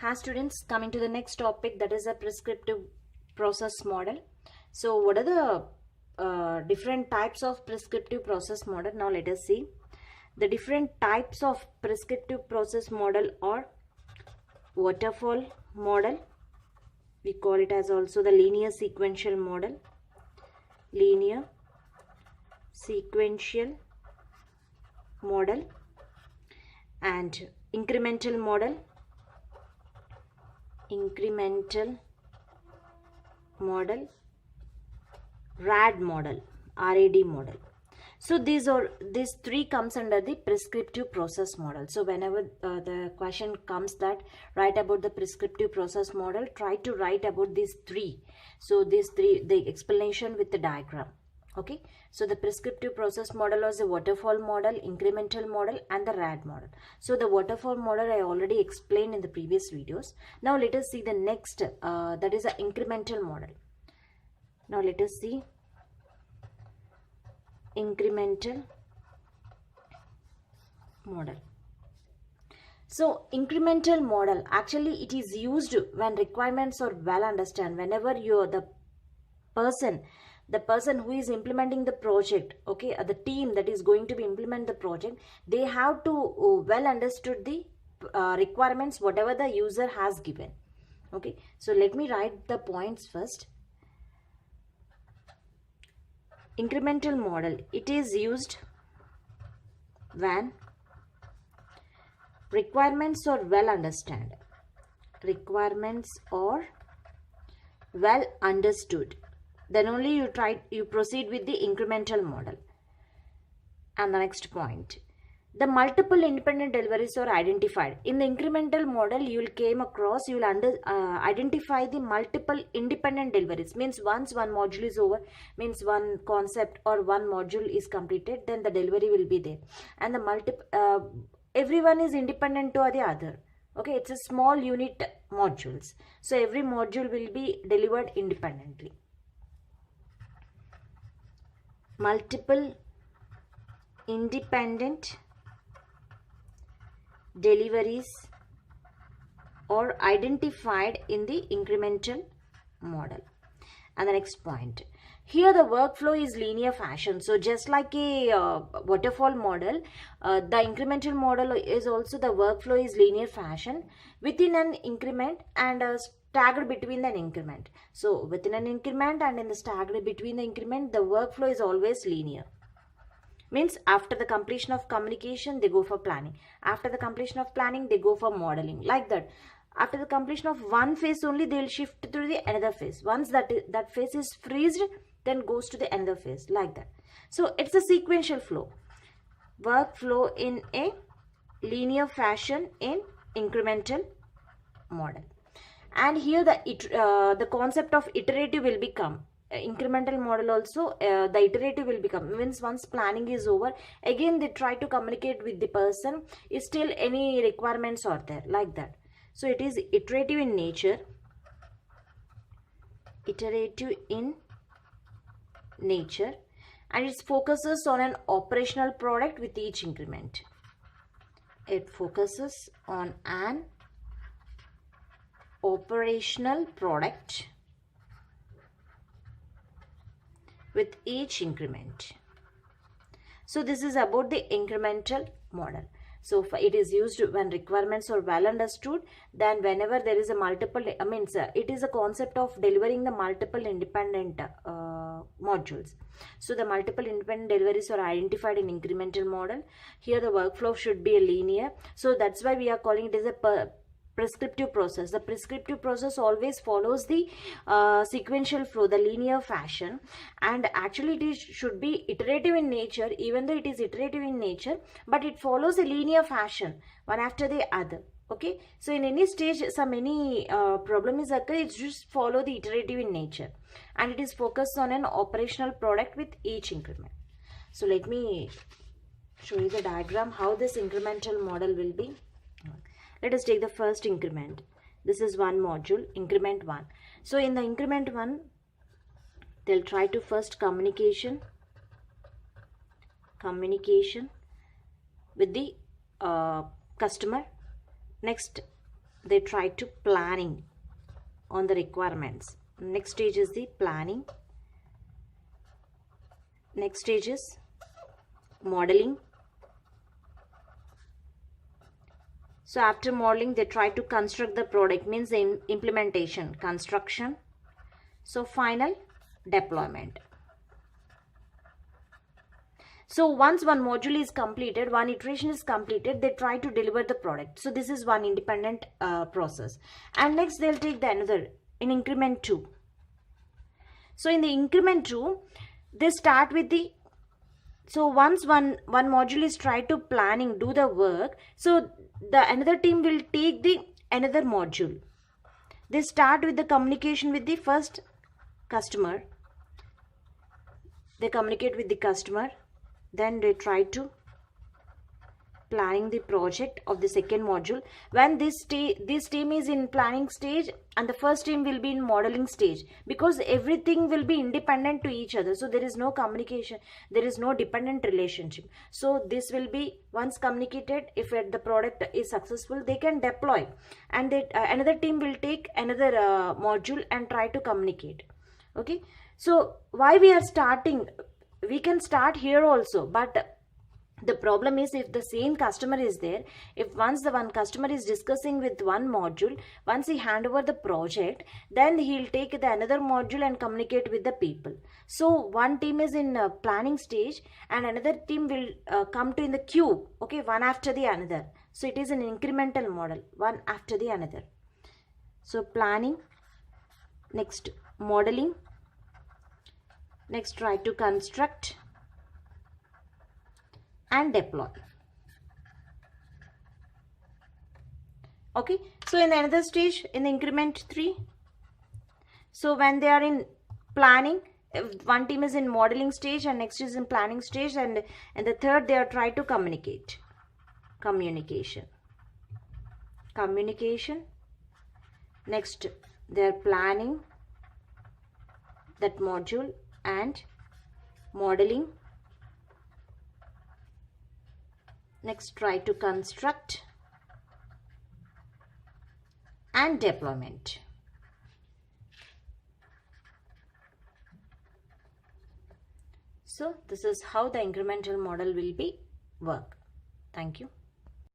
Hi students, coming to the next topic, that is a prescriptive process model. So what are the different types of prescriptive process model? Now let us see. The different types of prescriptive process model are waterfall model. We call it as also the linear sequential model. Linear sequential model and incremental model. Incremental model, RAD model, RAD model. So these three comes under the prescriptive process model. So whenever the question comes that write about the prescriptive process model, try to write about these three. So these three, the explanation with the diagram. Okay, so the prescriptive process model was the waterfall model, incremental model and the RAD model. So the waterfall model I already explained in the previous videos. Now let us see the next, that is the incremental model. Now let us see incremental model. So incremental model, actually it is used when requirements are well understood. Whenever you're the person who is implementing the project, okay, the team that is going to be implement the project, they have to well understood the requirements whatever the user has given. Okay, so let me write the points first. Incremental model, it is used when requirements are well understood. Requirements are well understood. Then only you proceed with the incremental model. And the next point, the multiple independent deliveries are identified. In the incremental model, you will identify the multiple independent deliveries. Means once one module is over, means one concept or one module is completed, then the delivery will be there. And the everyone is independent to the other. Okay, it's a small unit modules. So every module will be delivered independently. Multiple independent deliveries are identified in the incremental model. And the next point, here the workflow is linear fashion. So just like a waterfall model, the incremental model is also the workflow is linear fashion within an increment and staggered between an increment. So within an increment and in the staggered between the increment, the workflow is always linear. Means after the completion of communication, they go for planning. After the completion of planning, they go for modeling. Like that. After the completion of one phase only, they will shift to the another phase. Once that phase is freezed, then goes to the another phase. Like that. So it's a sequential flow. Workflow in a linear fashion in incremental model. And here the concept of iterative will become. Incremental model also, the iterative will become. Means once planning is over, again they try to communicate with the person. Is still any requirements are there, like that. So it is iterative in nature. Iterative in nature, and it focuses on an operational product with each increment. It focuses on an operational product with each increment. So this is about the incremental model. So it is used when requirements are well understood. Then whenever there is a multiple, it is a concept of delivering the multiple independent modules. So the multiple independent deliveries are identified in incremental model. Here the workflow should be a linear. So that's why we are calling it as a prescriptive process. The prescriptive process always follows the sequential flow, the linear fashion, and actually it should be iterative in nature. Even though it is iterative in nature, but it follows a linear fashion, one after the other. Okay, so in any stage any problem is occur, it just follow the iterative in nature, and it is focused on an operational product with each increment. So let me show you the diagram how this incremental model will be. Let us take the first increment. This is one module, increment 1. So in the increment 1, they'll try to first communication with the customer. Next, they try to planning on the requirements. Next stage is the planning. Next stage is modeling. So after modeling, they try to construct the product, means the implementation, construction. So final deployment. So once one module is completed, one iteration is completed, they try to deliver the product. So this is one independent process. And next they'll take the another in increment 2. So in the increment 2, they start with the, so once one module is tried to planning, do the work, so the another team will take the another module. They start with the communication with the first customer. They communicate with the customer. Then they try to planning the project of the second module. When this team is in planning stage and the first team will be in modeling stage, because everything will be independent to each other. So there is no communication, there is no dependent relationship. So this will be once communicated, if the product is successful, they can deploy, and another team will take another module and try to communicate. Okay, so why we are starting, we can start here also, but the problem is if the same customer is there, if once the one customer is discussing with one module, once he hand over the project, then he'll take the another module and communicate with the people. So one team is in planning stage and another team will come to in the queue, okay, one after the another. So it is an incremental model, one after the another. So planning, next modeling, next try to construct and deploy. Okay, so in another stage, in the increment 3, so when they are in planning, one team is in modeling stage and next is in planning stage, and the third they are trying to communicate. Communication. Next they are planning that module and modeling. Next try to construct and deployment. So this is how the incremental model will be work. Thank you.